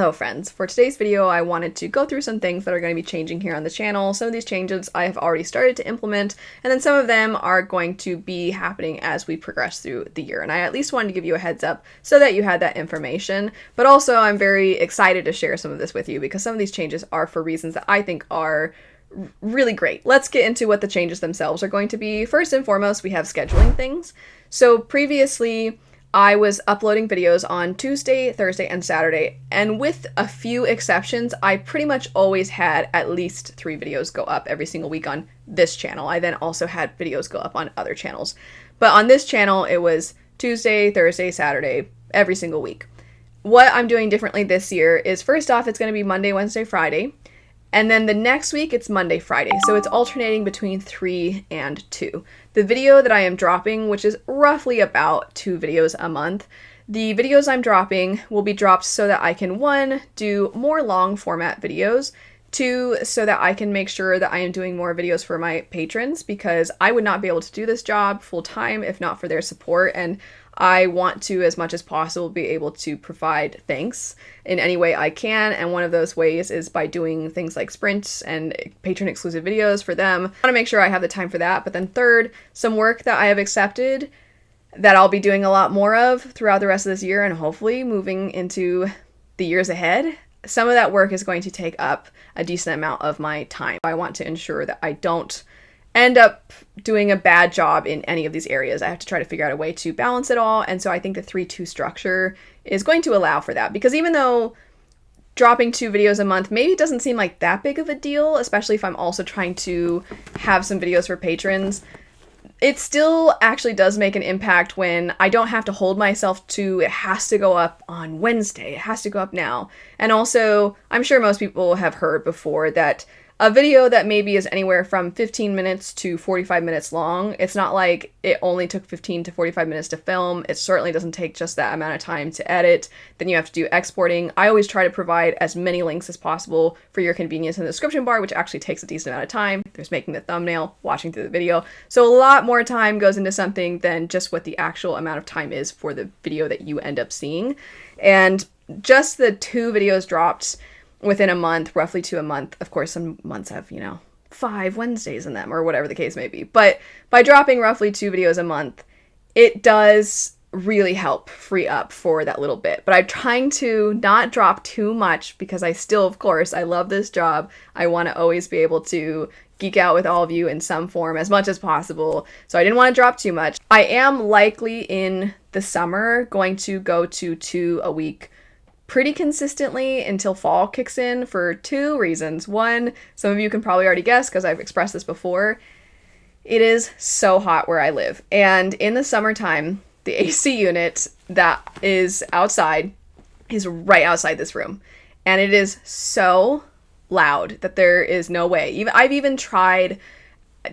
Hello friends, for today's video I wanted to go through some things that are going to be changing here on the channel. Some of these changes I have already started to implement, and then some of them are going to be happening as we progress through the year. And I at least wanted to give you a heads up so that you had that information. But also I'm very excited to share some of this with you because some of these changes are for reasons that I think are really great. Let's get into what the changes themselves are going to be. First and foremost, we have scheduling things. So previously, I was uploading videos on Tuesday, Thursday, and Saturday, and with a few exceptions, I pretty much always had at least 3 videos go up every single week on this channel. I then also had videos go up on other channels. But on this channel, it was Tuesday, Thursday, Saturday, every single week. What I'm doing differently this year is, first off, it's going to be Monday, Wednesday, Friday. And then the next week, it's Monday, Friday. So it's alternating between 3 and 2. The video that I am dropping, which is roughly about 2 videos a month, the videos I'm dropping will be dropped so that I can, 1, do more long format videos, 2, so that I can make sure that I am doing more videos for my patrons, because I would not be able to do this job full time if not for their support, and I want to, as much as possible, be able to provide thanks in any way I can, and one of those ways is by doing things like sprints and patron-exclusive videos for them. I want to make sure I have the time for that. But then third, some work that I have accepted that I'll be doing a lot more of throughout the rest of this year and hopefully moving into the years ahead. Some of that work is going to take up a decent amount of my time. I want to ensure that I don't end up doing a bad job in any of these areas. I have to try to figure out a way to balance it all, and so I think the 3-2 structure is going to allow for that, because even though dropping 2 videos a month maybe doesn't seem like that big of a deal, especially if I'm also trying to have some videos for patrons, it still actually does make an impact when I don't have to hold myself to it has to go up on Wednesday, it has to go up now. And also, I'm sure most people have heard before that a video that maybe is anywhere from 15 minutes to 45 minutes long, it's not like it only took 15 to 45 minutes to film. It certainly doesn't take just that amount of time to edit. Then you have to do exporting. I always try to provide as many links as possible for your convenience in the description bar, which actually takes a decent amount of time. There's making the thumbnail, watching through the video. So a lot more time goes into something than just what the actual amount of time is for the video that you end up seeing. And just the 2 videos dropped within a month, roughly 2 a month. Of course, some months have, 5 Wednesdays in them or whatever the case may be. But by dropping roughly 2 videos a month, it does really help free up for that little bit. But I'm trying to not drop too much because I still, of course, I love this job. I want to always be able to geek out with all of you in some form as much as possible. So I didn't want to drop too much. I am likely in the summer going to go to 2 a week pretty consistently until fall kicks in for 2 reasons. 1, some of you can probably already guess because I've expressed this before. It is so hot where I live. And in the summertime, the AC unit that is outside is right outside this room. And it is so loud that there is no way. I've even tried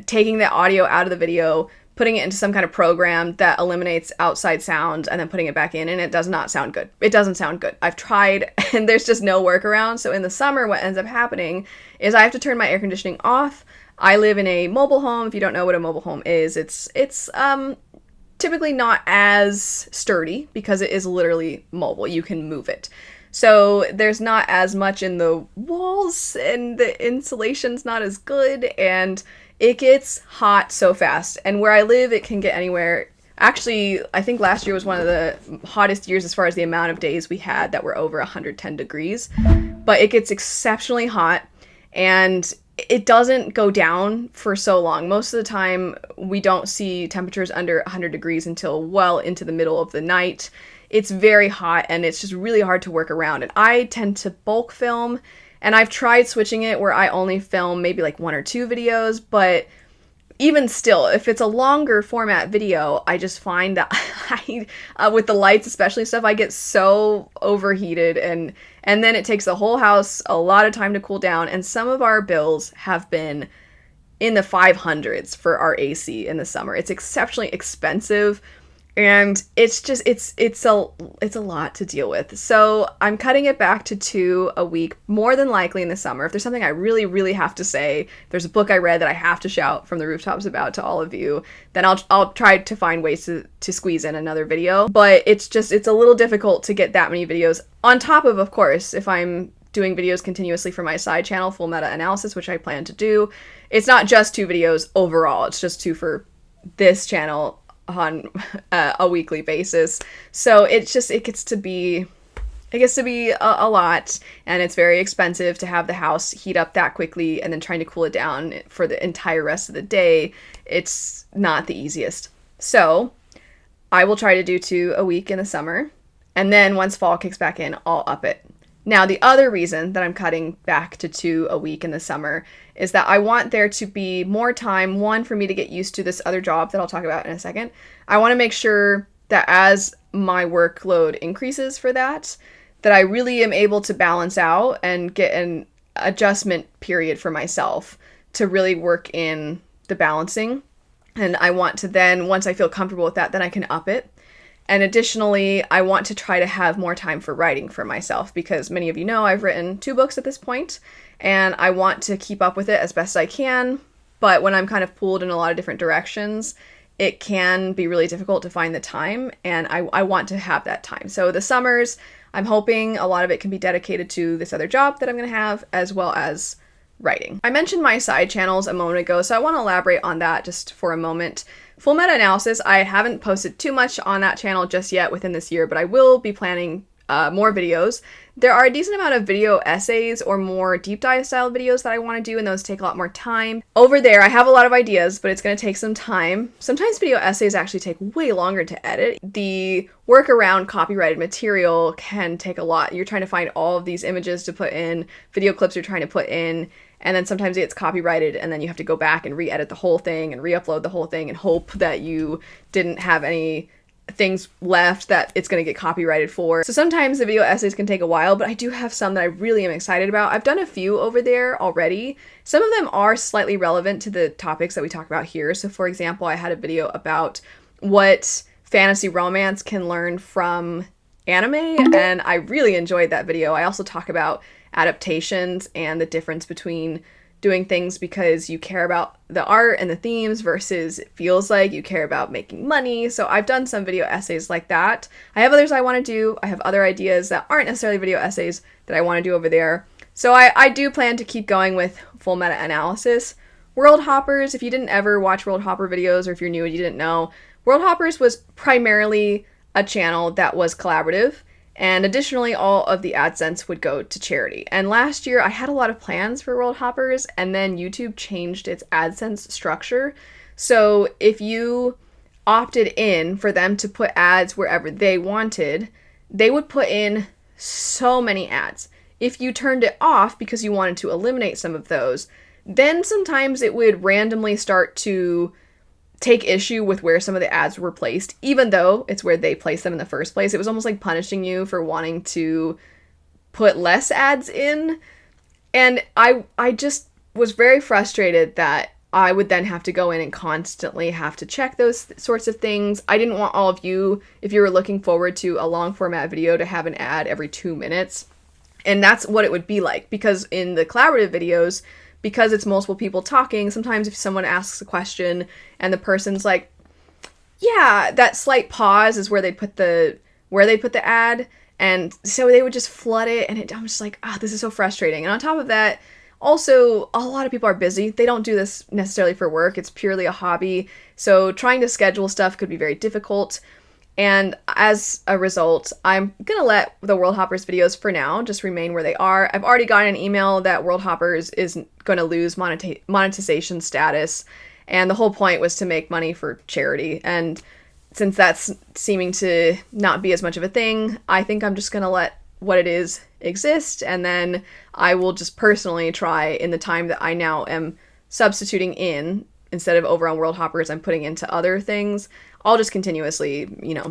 taking the audio out of the video, putting it into some kind of program that eliminates outside sound and then putting it back in, and it does not sound good. It doesn't sound good. I've tried and there's just no workaround. So in the summer, what ends up happening is I have to turn my air conditioning off. I live in a mobile home. If you don't know what a mobile home is, it's typically not as sturdy because it is literally mobile. You can move it. So there's not as much in the walls and the insulation's not as good, and it gets hot so fast. And where I live, it can get anywhere. Actually, I think last year was one of the hottest years as far as the amount of days we had that were over 110 degrees. But it gets exceptionally hot, and it doesn't go down for so long. Most of the time, we don't see temperatures under 100 degrees until well into the middle of the night. It's very hot, and it's just really hard to work around. And I tend to bulk film, and I've tried switching it where I only film maybe like 1 or 2 videos, but even still, if it's a longer format video, I just find that with the lights especially stuff, I get so overheated, and then it takes the whole house a lot of time to cool down, and some of our bills have been in the 500s for our AC in the summer. It's exceptionally expensive. And it's just it's a lot to deal with. So I'm cutting it back to 2 a week, more than likely in the summer. If there's something I really, really have to say, if there's a book I read that I have to shout from the rooftops about to all of you, then I'll try to find ways to squeeze in another video. But it's a little difficult to get that many videos on top of course, if I'm doing videos continuously for my side channel, Full Meta Analysis, which I plan to do. It's not just 2 videos overall. It's just 2 for this channel on a weekly basis. So it gets to be a lot, and it's very expensive to have the house heat up that quickly and then trying to cool it down for the entire rest of the day. It's not the easiest. So I will try to do 2 a week in the summer, and then once fall kicks back in, I'll up it. Now, the other reason that I'm cutting back to 2 a week in the summer is that I want there to be more time, one, for me to get used to this other job that I'll talk about in a second. I want to make sure that as my workload increases for that I really am able to balance out and get an adjustment period for myself to really work in the balancing. And I want to then, once I feel comfortable with that, then I can up it. And additionally, I want to try to have more time for writing for myself, because many of you know I've written 2 books at this point, and I want to keep up with it as best I can. But when I'm kind of pulled in a lot of different directions, it can be really difficult to find the time, and I want to have that time. So the summers, I'm hoping a lot of it can be dedicated to this other job that I'm going to have, as well as writing. I mentioned my side channels a moment ago, so I want to elaborate on that just for a moment. Full Meta Analysis, I haven't posted too much on that channel just yet within this year, but I will be planning more videos. There are a decent amount of video essays or more deep dive style videos that I want to do, and those take a lot more time. Over there, I have a lot of ideas, but it's going to take some time. Sometimes video essays actually take way longer to edit. The work around copyrighted material can take a lot. You're trying to find all of these images to put in, video clips you're trying to put in, and then sometimes it's copyrighted, and then you have to go back and re-edit the whole thing and re-upload the whole thing and hope that you didn't have any things left that it's going to get copyrighted for. So sometimes the video essays can take a while, but I do have some that I really am excited about. I've done a few over there already. Some of them are slightly relevant to the topics that we talk about here. So for example, I had a video about what fantasy romance can learn from anime, and I really enjoyed that video. I also talk about adaptations and the difference between doing things because you care about the art and the themes versus it feels like you care about making money. So I've done some video essays like that. I have others I want to do. I have other ideas that aren't necessarily video essays that I want to do over there. So I do plan to keep going with Full Meta Analysis. World Hoppers, if you didn't ever watch World Hopper videos, or if you're new and you didn't know, World Hoppers was primarily a channel that was collaborative. And additionally, all of the AdSense would go to charity. And last year, I had a lot of plans for World Hoppers, and then YouTube changed its AdSense structure. So if you opted in for them to put ads wherever they wanted, they would put in so many ads. If you turned it off because you wanted to eliminate some of those, then sometimes it would randomly start to take issue with where some of the ads were placed, even though it's where they placed them in the first place. It was almost like punishing you for wanting to put less ads in. And I just was very frustrated that I would then have to go in and constantly have to check those sorts of things. I didn't want all of you, if you were looking forward to a long format video, to have an ad every 2 minutes. And that's what it would be like, because in the collaborative videos, because it's multiple people talking, sometimes if someone asks a question and the person's like, yeah, that slight pause is where they put the ad, and so they would just flood it, and I'm just like, this is so frustrating. And on top of that, also, a lot of people are busy. They don't do this necessarily for work. It's purely a hobby. So trying to schedule stuff could be very difficult. And as a result, I'm going to let the World Hoppers videos for now just remain where they are. I've already gotten an email that World Hoppers is going to lose monetization status. And the whole point was to make money for charity. And since that's seeming to not be as much of a thing, I think I'm just going to let what it is exist. And then I will just personally try, in the time that I now am substituting in, instead of over on World Hoppers, I'm putting into other things, I'll just continuously,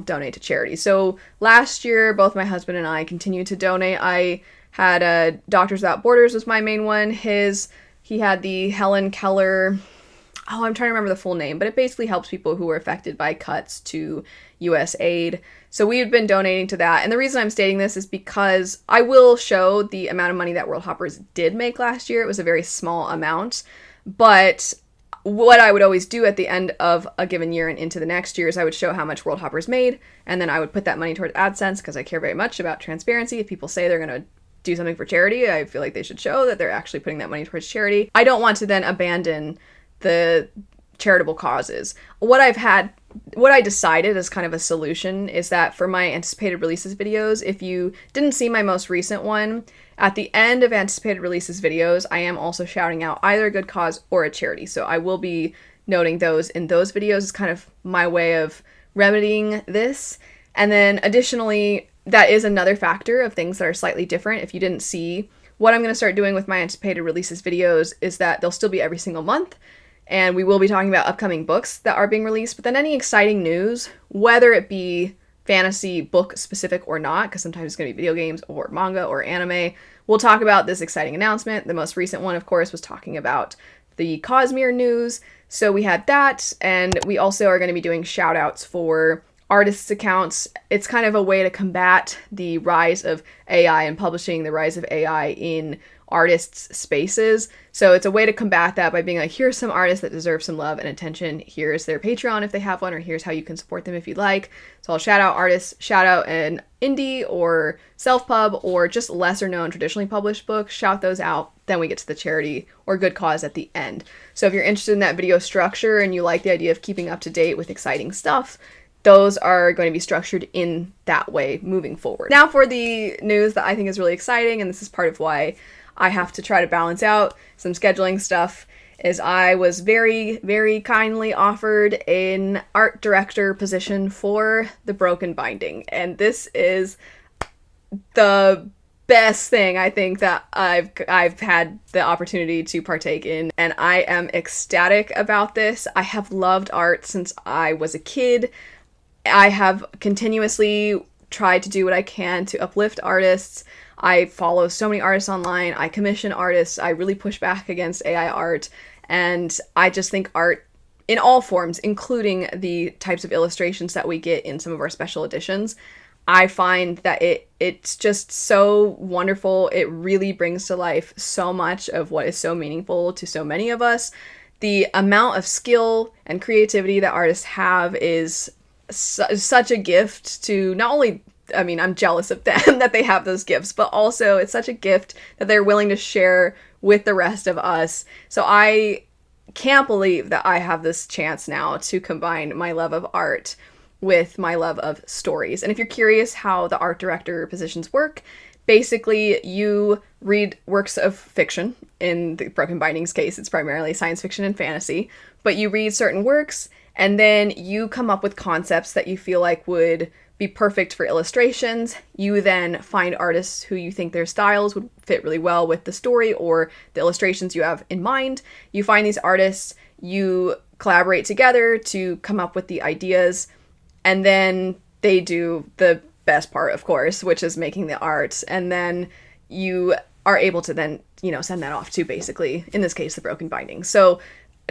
donate to charity. So last year, both my husband and I continued to donate. I had Doctors Without Borders was my main one. He had the Helen Keller, oh, I'm trying to remember the full name, but it basically helps people who were affected by cuts to US aid. So we've been donating to that. And the reason I'm stating this is because I will show the amount of money that World Hoppers did make last year. It was a very small amount, but what I would always do at the end of a given year and into the next year is I would show how much World Hoppers made, and then I would put that money towards AdSense because I care very much about transparency. If people say they're going to do something for charity, I feel like they should show that they're actually putting that money towards charity. I don't want to then abandon the charitable causes. What I decided as kind of a solution is that for my anticipated releases videos, if you didn't see my most recent one, at the end of anticipated releases videos, I am also shouting out either a good cause or a charity. So I will be noting those in those videos as kind of my way of remedying this. And then additionally, that is another factor of things that are slightly different. If you didn't see, what I'm going to start doing with my anticipated releases videos is that they'll still be every single month. And we will be talking about upcoming books that are being released, but then any exciting news, whether it be fantasy book specific or not, because sometimes it's going to be video games or manga or anime, we'll talk about this exciting announcement. The most recent one, of course, was talking about the Cosmere news. So we had that, and we also are going to be doing shout outs for artists' accounts. It's kind of a way to combat the rise of AI in publishing, the rise of AI in artists' spaces. So it's a way to combat that by being like, here's some artists that deserve some love and attention. Here's their Patreon if they have one, or here's how you can support them if you'd like. So I'll shout out artists, shout out an indie or self-pub or just lesser known traditionally published books, shout those out. Then we get to the charity or good cause at the end. So if you're interested in that video structure and you like the idea of keeping up to date with exciting stuff, those are going to be structured in that way moving forward. Now for the news that I think is really exciting, and this is part of why I have to try to balance out some scheduling stuff, is I was very, very kindly offered an art director position for The Broken Binding. And this is the best thing I think that I've had the opportunity to partake in, and I am ecstatic about this. I have loved art since I was a kid. I have continuously tried to do what I can to uplift artists. I follow so many artists online. I commission artists. I really push back against AI art. And I just think art in all forms, including the types of illustrations that we get in some of our special editions, I find that it's just so wonderful. It really brings to life so much of what is so meaningful to so many of us. The amount of skill and creativity that artists have is such a gift to not only, I mean, I'm jealous of them that they have those gifts, but also it's such a gift that they're willing to share with the rest of us. So I can't believe that I have this chance now to combine my love of art with my love of stories. And if you're curious how the art director positions work, basically you read works of fiction. In the Broken Binding's case, it's primarily science fiction and fantasy, but you read certain works and then you come up with concepts that you feel like would be perfect for illustrations. You then find artists who you think their styles would fit really well with the story or the illustrations you have in mind. You find these artists, you collaborate together to come up with the ideas, and then they do the best part, of course, which is making the art. And then you are able to then, send that off to basically, in this case, the Broken Binding. So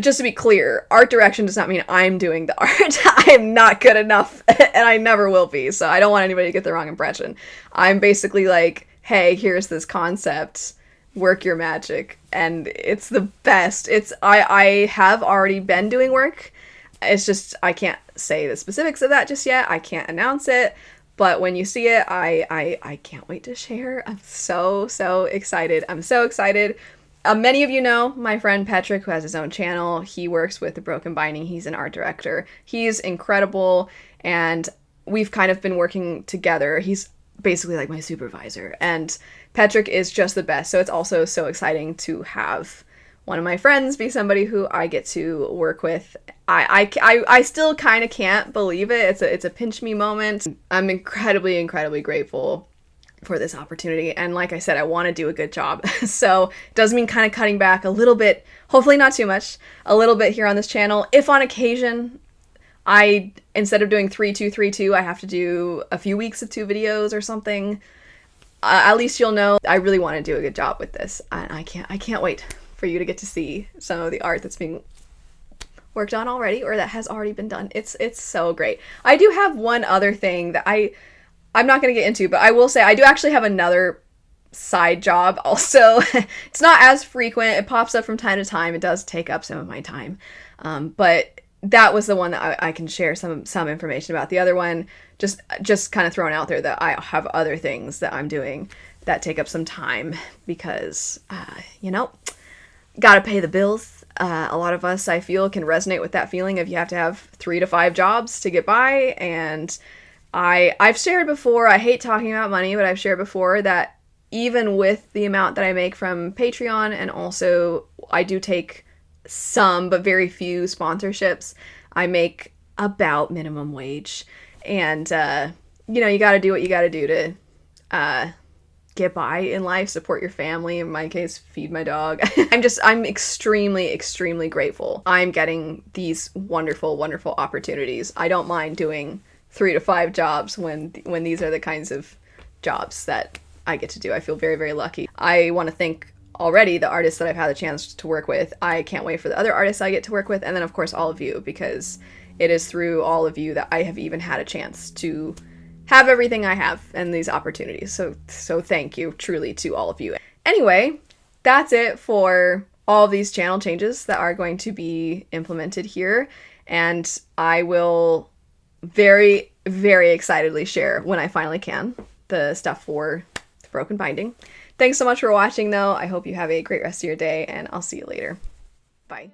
just to be clear, art direction does not mean I'm doing the art. I am not good enough, and I never will be, so I don't want anybody to get the wrong impression. I'm basically like, hey, here's this concept, work your magic, and it's the best. I have already been doing work. It's just, I can't say the specifics of that just yet. I can't announce it, but when you see it, I can't wait to share. I'm so excited. I'm so excited. Many of you know my friend Patrick, who has his own channel. He works with The Broken Binding. He's an art director. He's incredible, and we've kind of been working together. He's basically like my supervisor, and Patrick is just the best. So it's also so exciting to have one of my friends be somebody who I get to work with. I still kind of can't believe it. It's a pinch me moment. I'm incredibly grateful for this opportunity, and like I said, I want to do a good job. So it does mean kind of cutting back a little bit, hopefully not too much, a little bit here on this channel. If on occasion instead of doing 3-2-3-2, I have to do a few weeks of 2 videos or something, at least you'll know I really want to do a good job with this, and I can't wait for you to get to see some of the art that's being worked on already or that has already been done. It's so great. I do have one other thing that I'm not going to get into, but I will say I do actually have another side job also. It's not as frequent. It pops up from time to time. It does take up some of my time. But that was the one that I can share some information about. The other one, just kind of thrown out there that I have other things that I'm doing that take up some time because, gotta pay the bills. A lot of us, I feel, can resonate with that feeling of you have to have 3 to 5 jobs to get by. And I've shared before, I hate talking about money, but I've shared before that even with the amount that I make from Patreon, and also I do take some, but very few sponsorships, I make about minimum wage. And, you got to do what you got to do to get by in life, support your family, in my case, feed my dog. I'm extremely, extremely grateful. I'm getting these wonderful, wonderful opportunities. I don't mind doing 3 to 5 jobs when these are the kinds of jobs that I get to do. I feel very, very lucky. I want to thank already the artists that I've had the chance to work with. I can't wait for the other artists I get to work with. And then, of course, all of you, because it is through all of you that I have even had a chance to have everything I have and these opportunities. So thank you truly to all of you. Anyway, that's it for all of these channel changes that are going to be implemented here. And I will very, very excitedly share when I finally can the stuff for the broken binding. Thanks so much for watching though. I hope you have a great rest of your day and I'll see you later. Bye.